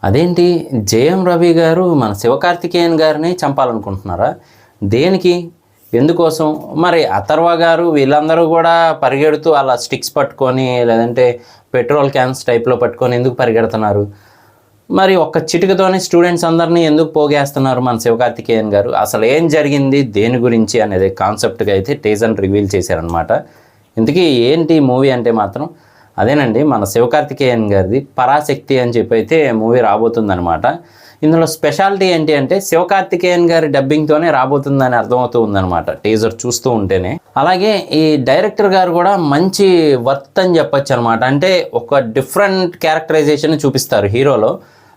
అదేంటి జేఎం రవి గారు మన శివకార్తికేయన్ గారిని చంపాలనుకుంటున్నారా? దేనికి? ఎందుకోసం? మరి అథర్వ గారు వీళ్ళందరూ కూడా పరిగెడుతూ అలా స్టిక్స్ పట్టుకొని లేదంటే పెట్రోల్ క్యాన్స్ టైప్లో పట్టుకొని ఎందుకు పరిగెడుతున్నారు? మరి ఒక్క చిటికతోనే స్టూడెంట్స్ అందరినీ ఎందుకు పోగేస్తున్నారు మన శివకార్తికేయన్ గారు? అసలు ఏం జరిగింది, దేని గురించి అనేది కాన్సెప్ట్గా అయితే టీజర్ రివీల్ చేశారనమాట. ఇంతకీ ఏంటి మూవీ అంటే మాత్రం అదేనండి, మన శివకార్తికేయన్ గారిది పరాశక్తి అని చెప్పి అయితే మూవీ రాబోతుందనమాట. ఇందులో స్పెషాలిటీ ఏంటి అంటే శివకార్తికేయన్ గారి డబ్బింగ్తోనే రాబోతుందని అర్థమవుతూ ఉందన్నమాట టీజర్ చూస్తూ ఉంటేనే. అలాగే ఈ డైరెక్టర్ గారు కూడా మంచి వర్త్ అని చెప్పొచ్చు అనమాట. అంటే ఒక డిఫరెంట్ క్యారెక్టరైజేషన్ చూపిస్తారు హీరోలో.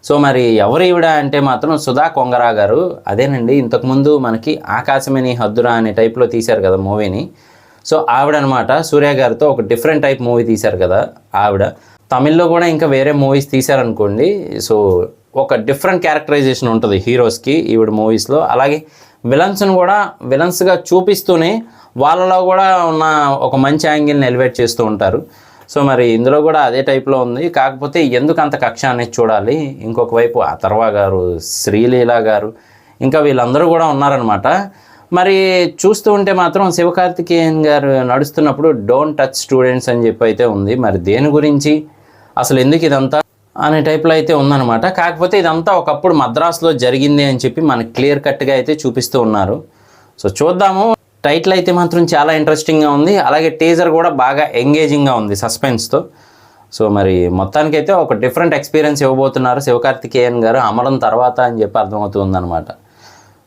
సో మరి ఎవరు ఈవిడ అంటే మాత్రం సుధా కొంగరా గారు. అదేనండి, ఇంతకుముందు మనకి ఆకాశమే నీ హద్దురా అనే టైప్లో తీశారు కదా మూవీని. సో ఆవిడనమాట సూర్య గారితో ఒక డిఫరెంట్ టైప్ మూవీ తీశారు కదా ఆవిడ. తమిళ్లో కూడా ఇంకా వేరే మూవీస్ తీశారనుకోండి. సో ఒక డిఫరెంట్ క్యారెక్టరైజేషన్ ఉంటుంది హీరోస్కి ఈవిడ మూవీస్లో. అలాగే విలన్స్ను కూడా విలన్స్గా చూపిస్తూనే వాళ్ళలో కూడా ఉన్న ఒక మంచి యాంగిల్ని ఎలివేట్ చేస్తూ ఉంటారు. సో మరి ఇందులో కూడా అదే టైప్లో ఉంది. కాకపోతే ఎందుకు అంత కక్ష అనేది చూడాలి. ఇంకొక వైపు అథర్వ గారు, శ్రీలీల గారు, ఇంకా వీళ్ళందరూ కూడా ఉన్నారనమాట. మరి చూస్తూ ఉంటే మాత్రం శివకార్తికేయన్ గారు నడుస్తున్నప్పుడు డోంట్ టచ్ స్టూడెంట్స్ అని చెప్పి అయితే ఉంది. మరి దేని గురించి, అసలు ఎందుకు ఇదంతా అనే టైప్లో అయితే ఉందన్నమాట. కాకపోతే ఇదంతా ఒకప్పుడు మద్రాసులో జరిగింది అని చెప్పి మనకి క్లియర్ కట్గా అయితే చూపిస్తూ ఉన్నారు. సో చూద్దాము. టైటిల్ అయితే మాత్రం చాలా ఇంట్రెస్టింగ్గా ఉంది. అలాగే టీజర్ కూడా బాగా ఎంగేజింగ్గా ఉంది సస్పెన్స్తో. సో మరి మొత్తానికైతే ఒక డిఫరెంట్ ఎక్స్పీరియన్స్ ఇవ్వబోతున్నారు శివకార్తికేయన్ గారు అమరం తర్వాత అని చెప్పి అర్థమవుతుందన్నమాట.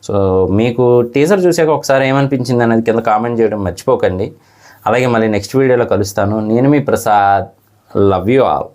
సో మీకు టీజర్ చూసాక ఒకసారి ఏమనిపించింది అనేది కింద కామెంట్ చేయడం మర్చిపోకండి. అలాగే మళ్ళీ నెక్స్ట్ వీడియోలో కలుస్తాను. నేను మీ ప్రసాద్. Love you all.